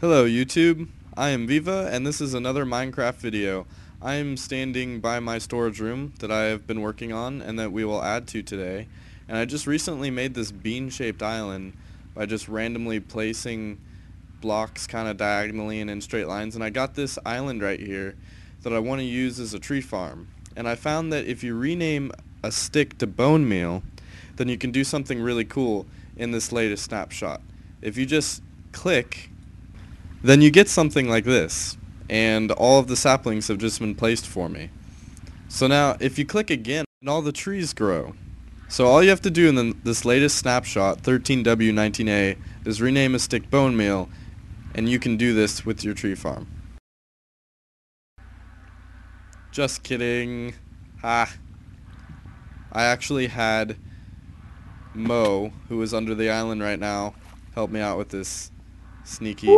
Hello YouTube, I am Viva and this is another Minecraft video. I am standing by my storage room that I have been working on and that we will add to today. And I just recently made this bean-shaped island by just randomly placing blocks kind of diagonally and in straight lines. And I got this island right here that I want to use as a tree farm. And I found that if you rename a stick to bone meal, then you can do something really cool in this latest snapshot. If you just click, then you get something like this, and all of the saplings have just been placed for me. So now, if you click again, all the trees grow. So all you have to do in this latest snapshot, 13W19A, is rename a stick bone meal, and you can do this with your tree farm. Just kidding. Ha. I actually had Mo, who is under the island right now, help me out with this sneaky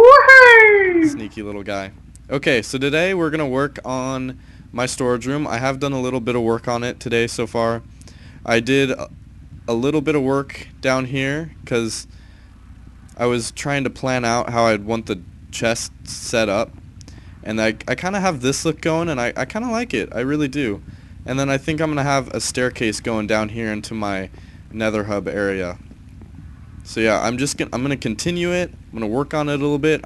little guy. Okay, so today we're gonna work on my storage room. I have done a little bit of work on it today so far. I did a little bit of work down here because I was trying to plan out how I'd want the chest set up, and I kind of have this look going, and I kind of like it. I really do. And then I think I'm gonna have a staircase going down here into my nether hub area. So yeah, I'm gonna continue it. I'm gonna work on it a little bit.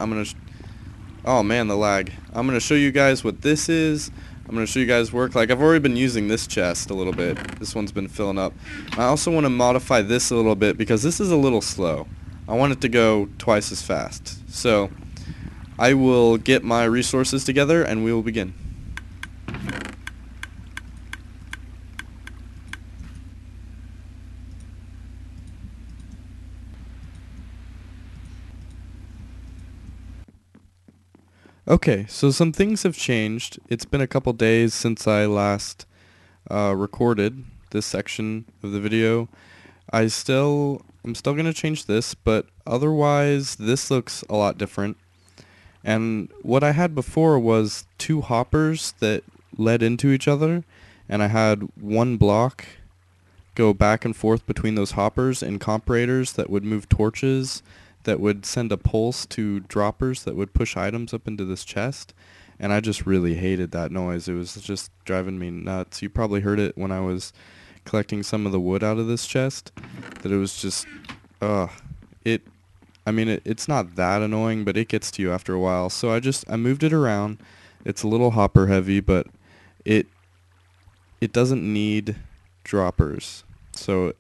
Oh man, the lag. I'm gonna show you guys what this is. I'm gonna show you guys work. Like, I've already been using this chest a little bit. This one's been filling up. I also want to modify this a little bit because this is a little slow. I want it to go twice as fast. So I will get my resources together and we will begin. Okay, so some things have changed. It's been a couple days since I last recorded this section of the video. I'm still gonna change this, but otherwise this looks a lot different. And what I had before was two hoppers that led into each other, and I had one block go back and forth between those hoppers and comparators that would move torches that would send a pulse to droppers that would push items up into this chest. And I just really hated that noise. It was just driving me nuts. You probably heard it when I was collecting some of the wood out of this chest, that it was just, it's not that annoying, but it gets to you after a while. So I moved it around. It's a little hopper heavy, but it doesn't need droppers. So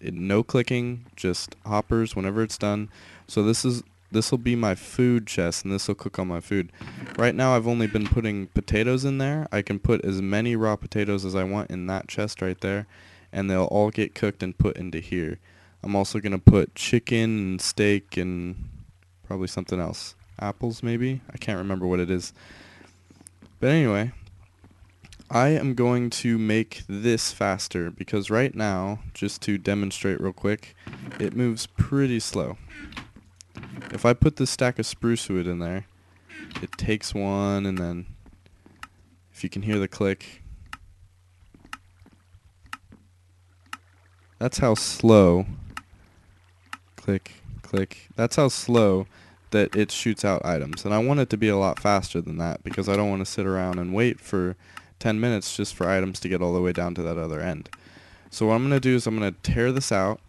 no clicking, just hoppers whenever it's done. So this will be my food chest, and this will cook all my food. Right now I've only been putting potatoes in there. I can put as many raw potatoes as I want in that chest right there, and they'll all get cooked and put into here. I'm also going to put chicken and steak and probably something else. Apples maybe? I can't remember what it is. But anyway, I am going to make this faster because right now, just to demonstrate real quick, it moves pretty slow. If I put this stack of spruce wood in there, it takes one, and then if you can hear the click, that's how slow, click, click, that's how slow that it shoots out items. And I want it to be a lot faster than that because I don't want to sit around and wait for 10 minutes just for items to get all the way down to that other end. So what I'm going to do is I'm going to tear this out,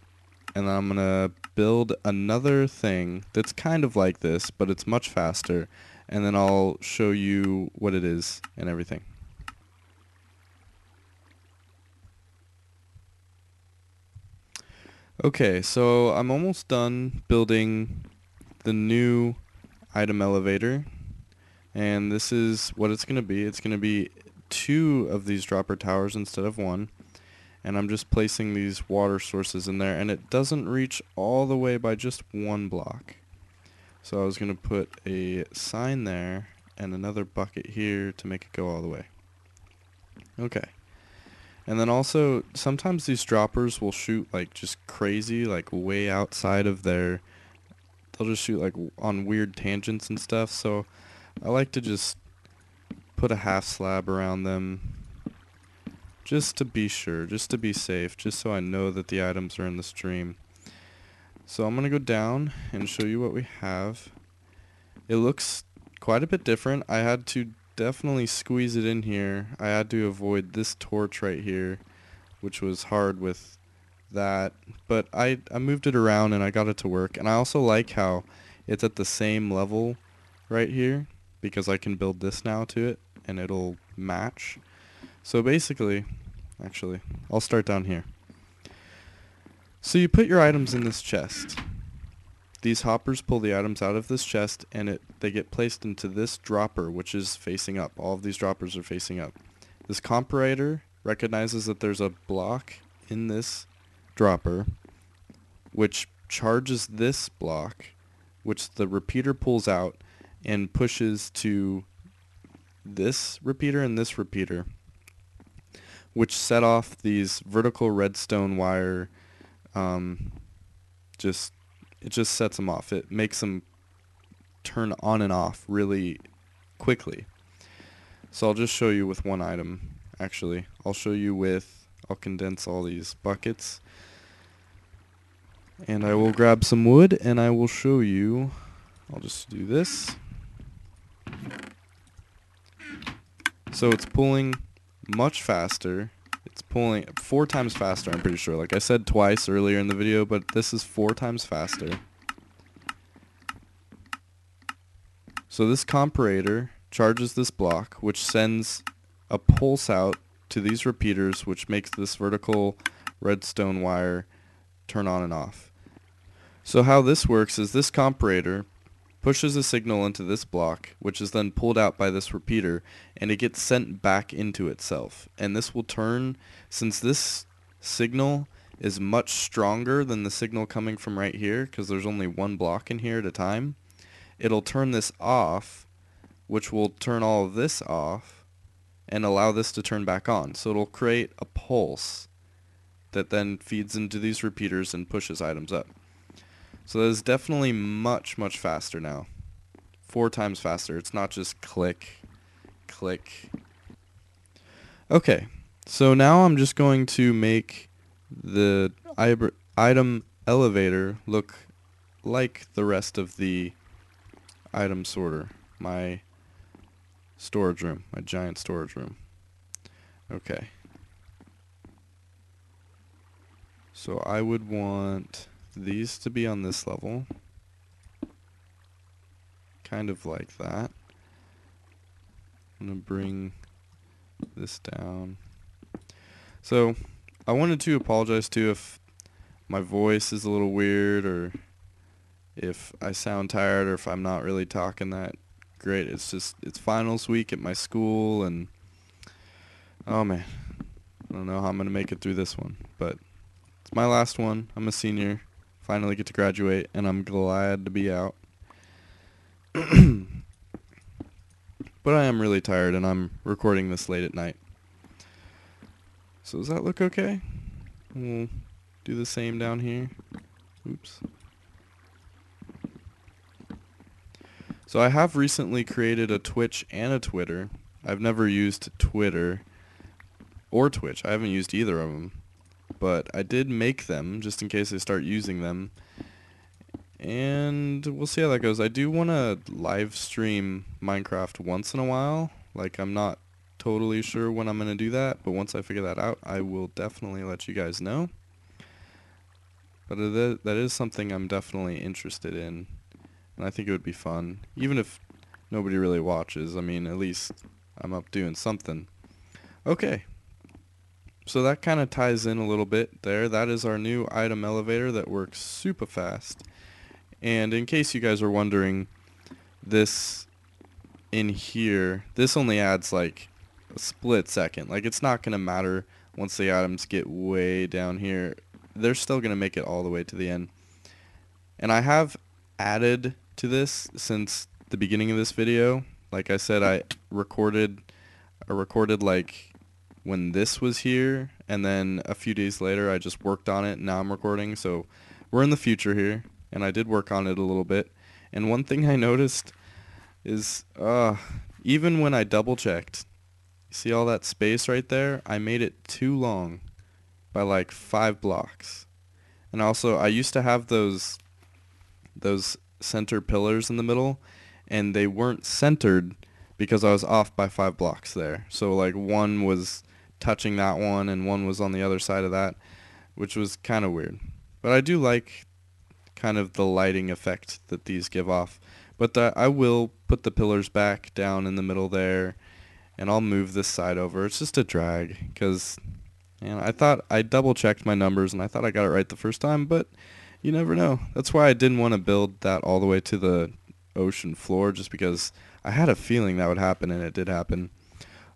and then I'm going to build another thing that's kind of like this, but it's much faster, and then I'll show you what it is and everything. Okay, so I'm almost done building the new item elevator, and this is what it's going to be. It's going to be 2 of these dropper towers instead of 1. And I'm just placing these water sources in there, and it doesn't reach all the way by just 1 block. So I was going to put a sign there and another bucket here to make it go all the way. Okay. And then also, sometimes these droppers will shoot like just crazy, like way outside of their, they'll just shoot like on weird tangents and stuff. So I like to just put a half slab around them, just to be sure, just to be safe, just so I know that the items are in the stream. So I'm going to go down and show you what we have. It looks quite a bit different. I had to definitely squeeze it in here. I had to avoid this torch right here, which was hard with that. But I moved it around and I got it to work. And I also like how it's at the same level right here, because I can build this now to it and it'll match. So basically, actually, I'll start down here. So you put your items in this chest. These hoppers pull the items out of this chest and they get placed into this dropper, which is facing up. All of these droppers are facing up. This comparator recognizes that there's a block in this dropper, which charges this block, which the repeater pulls out and pushes to this repeater and this repeater, which set off these vertical redstone wire. It just sets them off. It makes them turn on and off really quickly. So I'll just show you with one item. Actually, I'll condense all these buckets. And I will grab some wood and I will show you. I'll just do this. So it's pulling much faster. It's pulling 4 times faster, I'm pretty sure. Like I said twice earlier in the video, but this is 4 times faster. So this comparator charges this block, which sends a pulse out to these repeaters, which makes this vertical redstone wire turn on and off. So how this works is this comparator pushes a signal into this block, which is then pulled out by this repeater, and it gets sent back into itself. And this will turn, since this signal is much stronger than the signal coming from right here, because there's only one block in here at a time, it'll turn this off, which will turn all of this off, and allow this to turn back on. So it'll create a pulse that then feeds into these repeaters and pushes items up. So that is definitely much, much faster now. 4 times faster. It's not just click, click. Okay, so now I'm just going to make the item elevator look like the rest of the item sorter. My storage room, my giant storage room. Okay. So I would want these to be on this level, kind of like that. I'm gonna bring this down. So I wanted to apologize too if my voice is a little weird, or if I sound tired, or if I'm not really talking that great. It's finals week at my school, and oh man, I don't know how I'm gonna make it through this one, but it's my last one. I'm a senior. Finally get to graduate, and I'm glad to be out. But I am really tired, and I'm recording this late at night. So does that look okay? We'll do the same down here. Oops. So I have recently created a Twitch and a Twitter. I've never used Twitter or Twitch. I haven't used either of them. But I did make them just in case I start using them, and we'll see how that goes. I do want to live stream Minecraft once in a while. Like, I'm not totally sure when I'm going to do that, but once I figure that out, I will definitely let you guys know. But that is something I'm definitely interested in, and I think it would be fun, even if nobody really watches. I mean, at least I'm up doing something. Okay. So that kind of ties in a little bit there. That is our new item elevator that works super fast. And in case you guys are wondering, this in here, this only adds like a split second. Like, it's not going to matter once the items get way down here. They're still going to make it all the way to the end. And I have added to this since the beginning of this video. Like I said, I recorded like when this was here, and then a few days later I just worked on it, and now I'm recording. So we're in the future here, and I did work on it a little bit. And one thing I noticed is even when I double checked, you see all that space right there? I made it too long by like 5 blocks. And also, I used to have those center pillars in the middle, and they weren't centered because I was off by 5 blocks there. So like one was touching that one and one was on the other side of that, which was kind of weird. But I do like kind of the lighting effect that these give off. But I will put the pillars back down in the middle there, and I'll move this side over. It's just a drag because I thought I double checked my numbers and I thought I got it right the first time, but you never know. That's why I didn't want to build that all the way to the ocean floor, just because I had a feeling that would happen, and it did happen.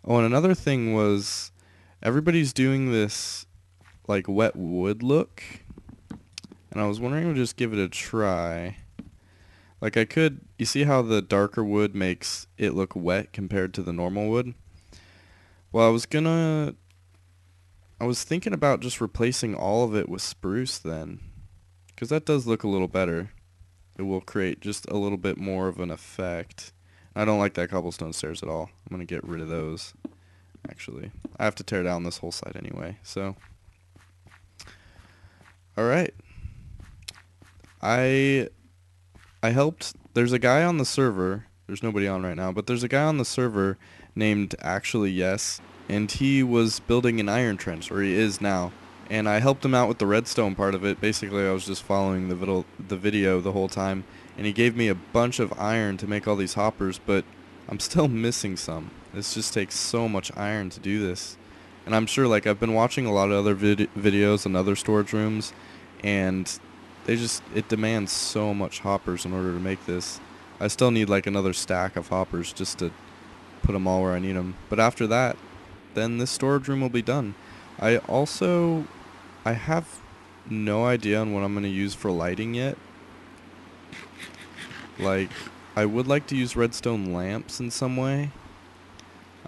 Oh, and another thing was everybody's doing this like wet wood look, and I was wondering if I would just give it a try. Like I could, you see how the darker wood makes it look wet compared to the normal wood? Well, I was thinking about just replacing all of it with spruce then, because that does look a little better. It will create just a little bit more of an effect. I don't like that cobblestone stairs at all. I'm going to get rid of those, actually. I have to tear down this whole side anyway, so. Alright. I helped. There's a guy on the server. There's nobody on right now, but there's a guy on the server named Actually Yes, and he was building an iron trench, or he is now. And I helped him out with the redstone part of it. Basically, I was just following the video the whole time, and he gave me a bunch of iron to make all these hoppers, but I'm still missing some. This just takes so much iron to do this. And I'm sure, like, I've been watching a lot of other videos in other storage rooms, and it demands so much hoppers in order to make this. I still need like another stack of hoppers just to put them all where I need them. But after that, then this storage room will be done. I have no idea on what I'm going to use for lighting yet. Like, I would like to use redstone lamps in some way.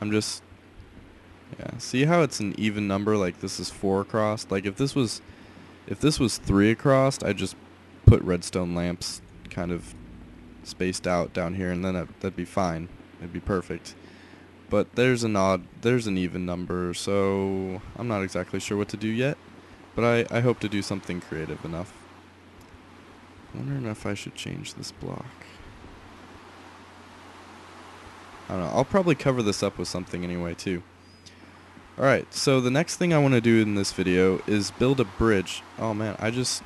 Yeah, see how it's an even number, like this is 4 across? Like if this was 3 across, I'd just put redstone lamps kind of spaced out down here, and then that'd be fine. It'd be perfect. But there's an even number, so I'm not exactly sure what to do yet. But I hope to do something creative enough. Wondering if I should change this block. I don't know. I'll probably cover this up with something anyway, too. Alright, so the next thing I want to do in this video is build a bridge. Oh man, I just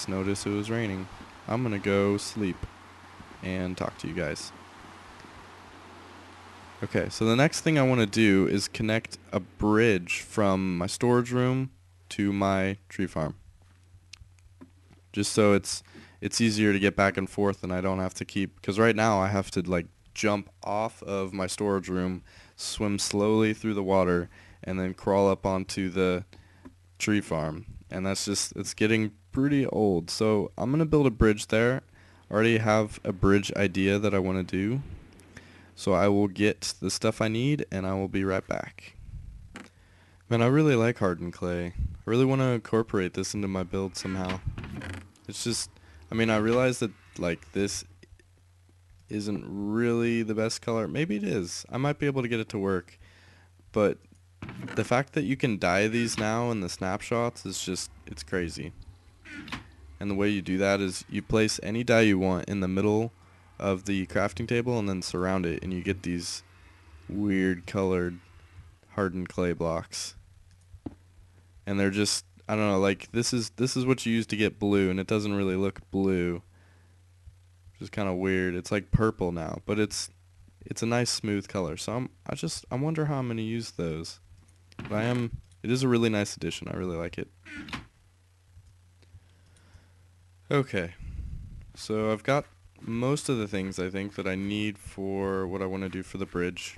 noticed it was raining. I'm gonna go sleep and talk to you guys. Okay, so the next thing I want to do is connect a bridge from my storage room to my tree farm. Just so it's easier to get back and forth, and I don't have to keep, because right now I have to like jump off of my storage room, swim slowly through the water, and then crawl up onto the tree farm. And it's getting pretty old. So I'm going to build a bridge there. I already have a bridge idea that I want to do. So I will get the stuff I need, and I will be right back. Man, I really like hardened clay. I really want to incorporate this into my build somehow. It's just, I mean, I realize that like this isn't really the best color. Maybe it is. I might be able to get it to work. But the fact that you can dye these now in the snapshots is just, it's crazy. And the way you do that is you place any dye you want in the middle of the crafting table and then surround it, and you get these weird colored hardened clay blocks. And they're just, I don't know, like this is what you use to get blue, and it doesn't really look blue. Which is kind of weird. It's like purple now, but it's a nice smooth color. So I wonder how I'm going to use those. But it is a really nice addition. I really like it. Okay. So I've got most of the things I think that I need for what I want to do for the bridge.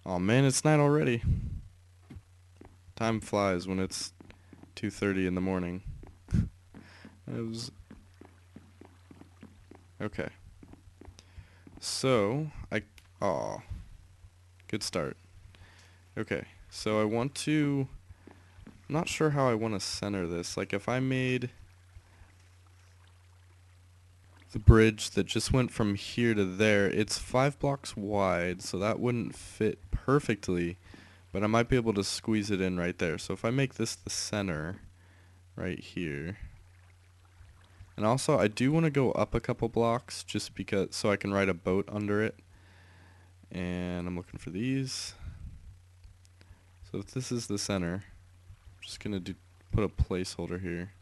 Oh man, it's night already. Time flies when it's 2:30 in the morning. Okay. So, good start. Okay, so I'm not sure how I want to center this. Like if I made the bridge that just went from here to there, it's 5 blocks wide, so that wouldn't fit perfectly, but I might be able to squeeze it in right there. So if I make this the center right here, And also, I do want to go up a couple blocks just because, so I can ride a boat under it. And I'm looking for these. So if this is the center, I'm just gonna put a placeholder here.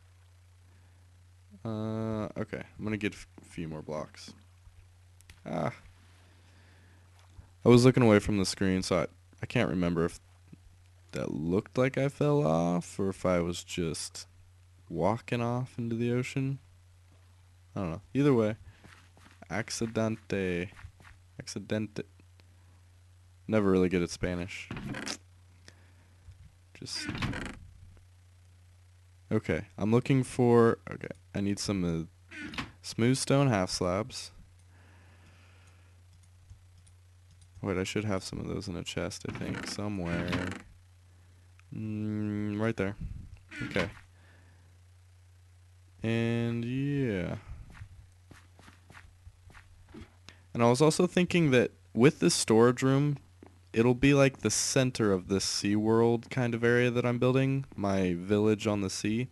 Okay, I'm gonna get a few more blocks. I was looking away from the screen, so I can't remember if that looked like I fell off or if I was just walking off into the ocean. I don't know. Either way, accidente. Never really good at Spanish. Just okay. I'm looking for. Okay, I need some smooth stone half slabs. Wait, I should have some of those in a chest. I think somewhere. Right there. Okay. And yeah. And I was also thinking that with this storage room, it'll be like the center of this sea world kind of area that I'm building, my village on the sea.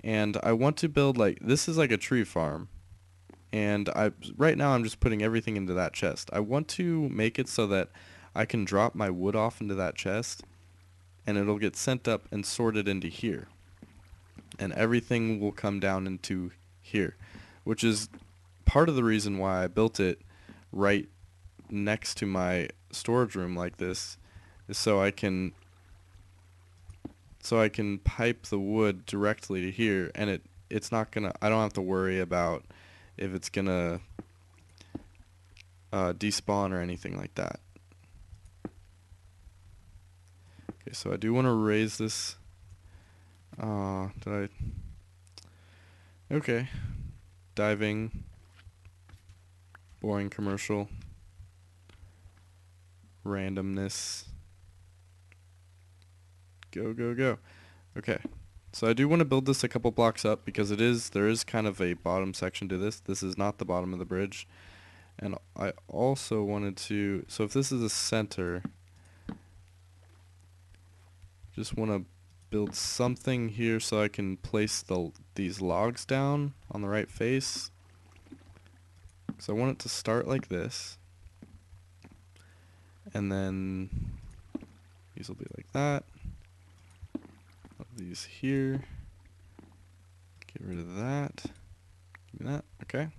And I want to build like, this is like a tree farm. And right now I'm just putting everything into that chest. I want to make it so that I can drop my wood off into that chest and it'll get sent up and sorted into here. And everything will come down into here, which is part of the reason why I built it right next to my storage room like this, is so I can pipe the wood directly to here, and it's not gonna, I don't have to worry about if it's gonna despawn or anything like that. Okay, so I do want to raise this. Okay, diving, boring commercial, randomness, go. Okay, so I do want to build this a couple blocks up because there is kind of a bottom section to this. This is not the bottom of the bridge. And I also wanted to, so if this is a center, just want to build something here so I can place these logs down on the right face. So I want it to start like this. And then these will be like that. These here. Get rid of that. Give me that. Okay.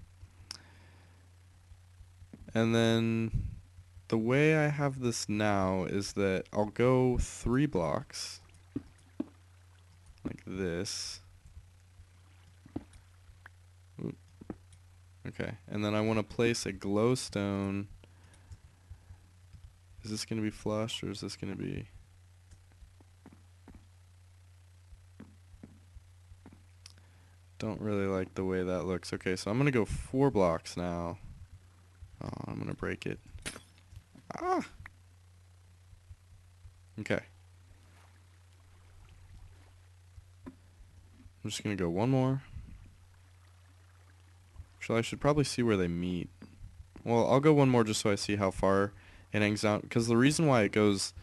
And then the way I have this now is that I'll go 3 blocks like this. Oop. Okay, and then I want to place a glowstone. Is this going to be flush or is this going to be... Don't really like the way that looks. Okay, so I'm going to go 4 blocks now. Oh, I'm going to break it. Ah! Okay. I'm just going to go 1 more. Actually, I should probably see where they meet. Well, I'll go 1 more just so I see how far it hangs out. Because the reason why it goes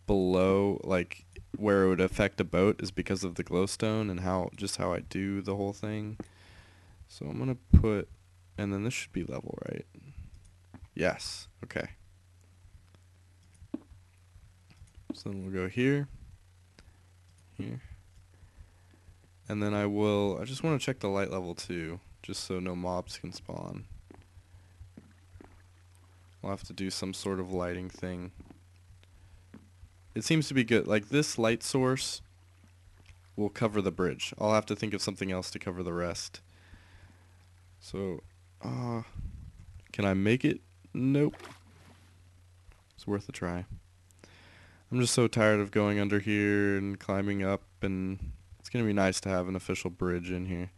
below, like, where it would affect a boat is because of the glowstone and how I do the whole thing. So I'm going to put... And then this should be level, right? Yes. Okay. So then we'll go here. Here. And then I just want to check the light level too, just so no mobs can spawn. We'll have to do some sort of lighting thing. It seems to be good. Like this light source will cover the bridge. I'll have to think of something else to cover the rest. So, can I make it? Nope. It's worth a try. I'm just so tired of going under here and climbing up, and it's going to be nice to have an official bridge in here.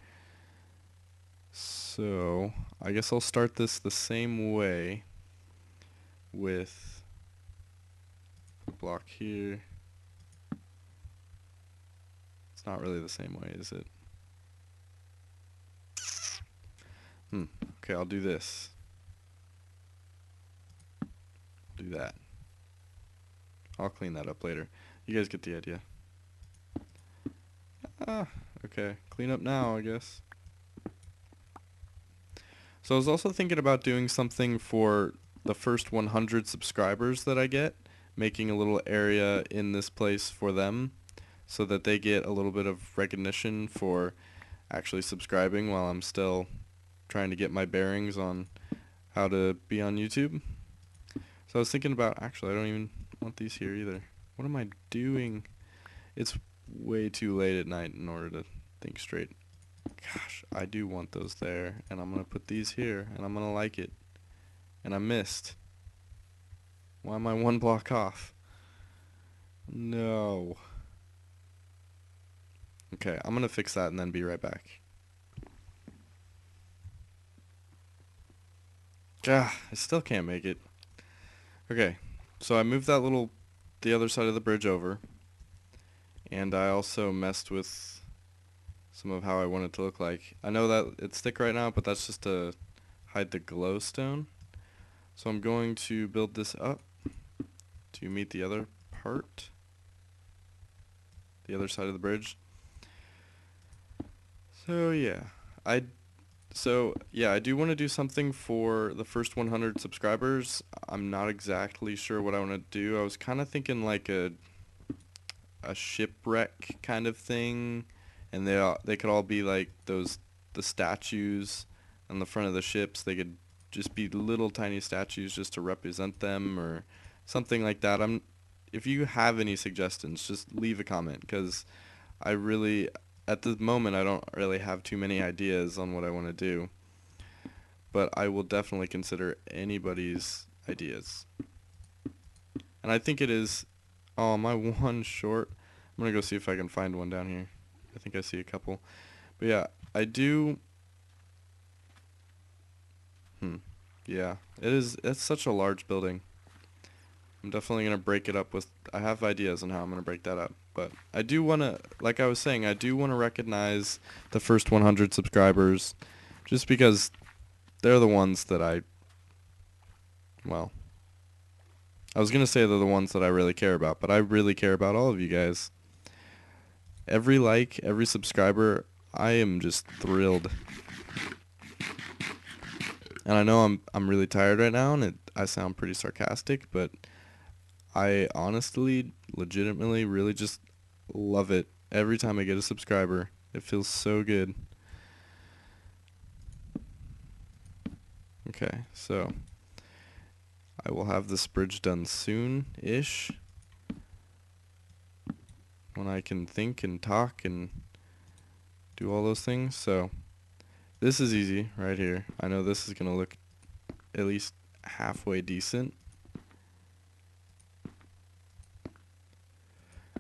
So, I guess I'll start this the same way with a block here. It's not really the same way, is it? Okay, I'll do this. Do that. I'll clean that up later. You guys get the idea. Okay. Clean up now, I guess. So I was also thinking about doing something for the first 100 subscribers that I get, making a little area in this place for them so that they get a little bit of recognition for actually subscribing while I'm still trying to get my bearings on how to be on YouTube. So I was thinking about, actually I don't even want these here either. What am I doing? It's way too late at night in order to think straight. Gosh, I do want those there, and I'm going to put these here, and I'm going to like it. And I missed. Why am I one block off? No. Okay, I'm going to fix that and then be right back. Gah, I still can't make it. Okay, so I moved the other side of the bridge over, and I also messed with some of how I want it to look like. I know that it's thick right now, but that's just to hide the glowstone. So I'm going to build this up to meet the other part, the other side of the bridge. So yeah, I do want to do something for the first 100 subscribers. I'm not exactly sure what I want to do. I was kind of thinking like a shipwreck kind of thing, and they could all be like the statues on the front of the ships. They could just be little tiny statues just to represent them or something like that. If you have any suggestions, just leave a comment, because I really, at the moment, I don't really have too many ideas on what I want to do, but I will definitely consider anybody's ideas. And I think it is, oh, am I one short? I'm gonna go see if I can find one down here. I think I see a couple. But yeah, I do, yeah, it's such a large building. I'm definitely gonna break it up with, I have ideas on how I'm gonna break that up. But I do wanna, like I was saying, I do wanna recognize the first 100 subscribers, just because they're the ones that well, I was gonna say they're the ones that I really care about, but I really care about all of you guys. Every like, every subscriber, I am just thrilled. And I know I'm really tired right now, and I sound pretty sarcastic, but I honestly, legitimately, really just love it. Every time I get a subscriber, it feels so good. Okay, so I will have this bridge done soon-ish, when I can think and talk and do all those things. So this is easy right here. I know this is going to look at least halfway decent.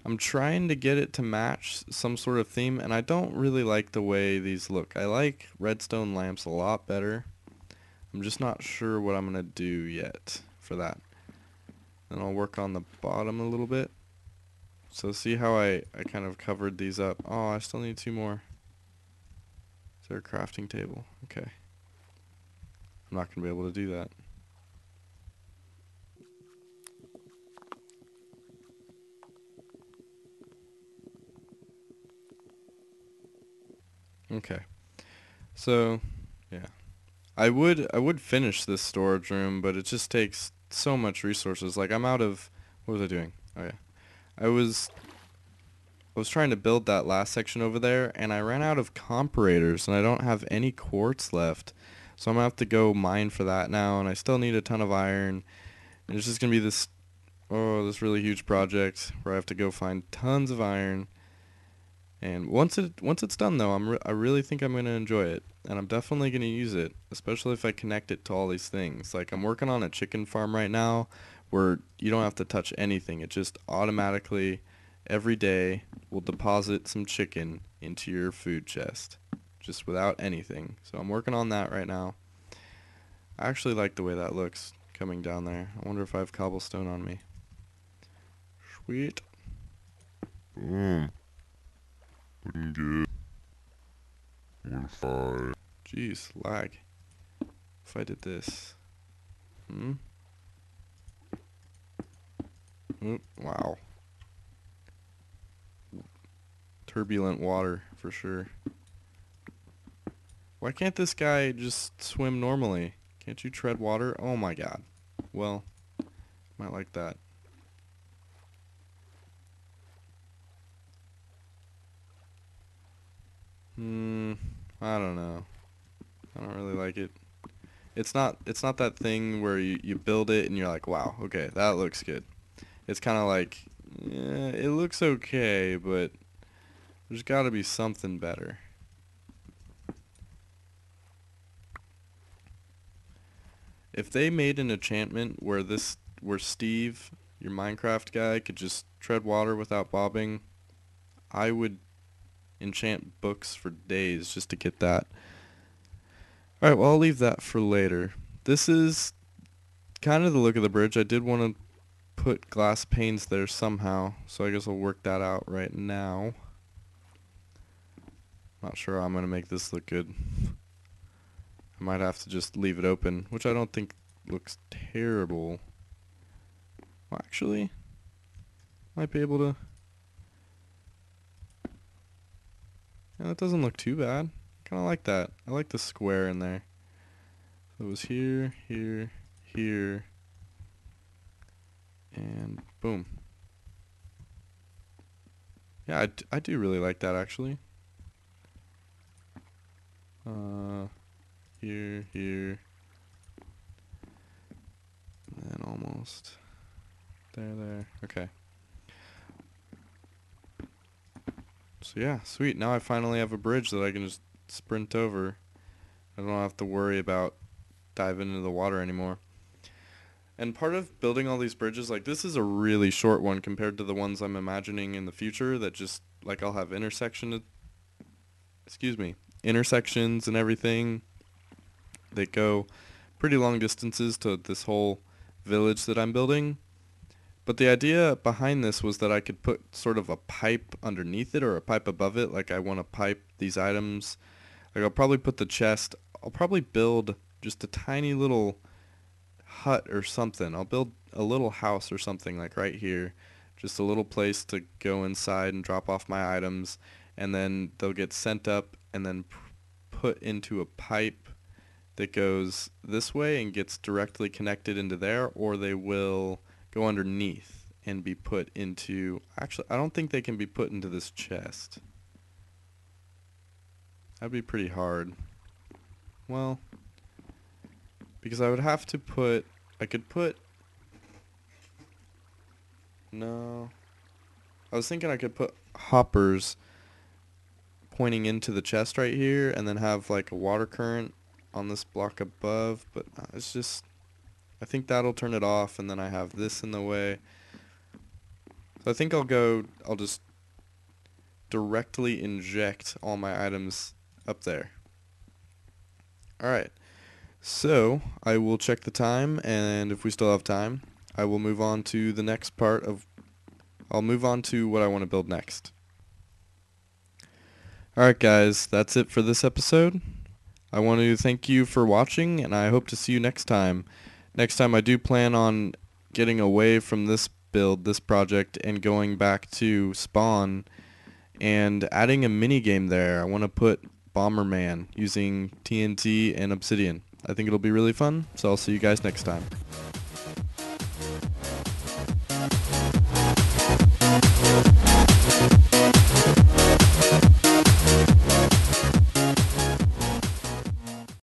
I'm trying to get it to match some sort of theme, and I don't really like the way these look. I like redstone lamps a lot better. I'm just not sure what I'm going to do yet for that. Then I'll work on the bottom a little bit. So see how I kind of covered these up. Oh, I still need 2 more. Is there a crafting table? Okay. I'm not going to be able to do that. Okay. So, yeah. I would finish this storage room, but it just takes so much resources. Like, I'm out of, what was I doing? Oh yeah. I was trying to build that last section over there, and I ran out of comparators, and I don't have any quartz left. So I'm gonna have to go mine for that now, and I still need a ton of iron. And it's just gonna be this really huge project where I have to go find tons of iron. And once it's done though, I really think I'm gonna enjoy it, and I'm definitely gonna use it, especially if I connect it to all these things. Like, I'm working on a chicken farm right now, where you don't have to touch anything. It just automatically, every day, will deposit some chicken into your food chest, just without anything. So I'm working on that right now. I actually like the way that looks coming down there. I wonder if I have cobblestone on me. Sweet. Boom. Looking good. 1-5. Jeez, lag. If I did this. Wow. Turbulent water, for sure. Why can't this guy just swim normally? Can't you tread water? Oh my god. Well, might like that. I don't know. I don't really like it. It's not that thing where you build it and you're like, wow, okay, that looks good. It's kind of like, yeah, it looks okay, but there's got to be something better. If they made an enchantment where Steve, your Minecraft guy, could just tread water without bobbing, I would enchant books for days just to get that. Alright, well, I'll leave that for later. This is kind of the look of the bridge. I did want to put glass panes there somehow, so I guess I'll work that out right now. Not sure how I'm going to make this look good. I might have to just leave it open, which I don't think looks terrible. Well, actually, might be able to... Yeah, that doesn't look too bad. Kind of like that. I like the square in there. So it was here, here, here, and boom. Yeah, I do really like that, actually. Here, here, and then almost there. Okay. So yeah, sweet. Now I finally have a bridge that I can just sprint over. I don't have to worry about diving into the water anymore. And part of building all these bridges, like this is a really short one compared to the ones I'm imagining in the future that just, like I'll have intersections and everything that go pretty long distances to this whole village that I'm building. But the idea behind this was that I could put sort of a pipe underneath it or a pipe above it. Like I want to pipe these items. Like I'll probably put the chest. I'll probably build just a tiny little hut or something. I'll build a little house or something like right here. Just a little place to go inside and drop off my items. And then they'll get sent up and then put into a pipe that goes this way and gets directly connected into there, or they will go underneath and be put into... Actually, I don't think they can be put into this chest. That'd be pretty hard. Well, because I would have to put... I could put... No. I was thinking I could put hoppers pointing into the chest right here and then have like a water current on this block above, but it's just... I think that'll turn it off, and then I have this in the way. So I think I'll just directly inject all my items up there. Alright, so I will check the time, and if we still have time, I will move on to the next part of... I'll move on to what I want to build next. Alright guys, that's it for this episode. I want to thank you for watching, and I hope to see you next time. Next time I do plan on getting away from this build, this project, and going back to Spawn and adding a mini game there. I want to put Bomberman using TNT and Obsidian. I think it'll be really fun, so I'll see you guys next time.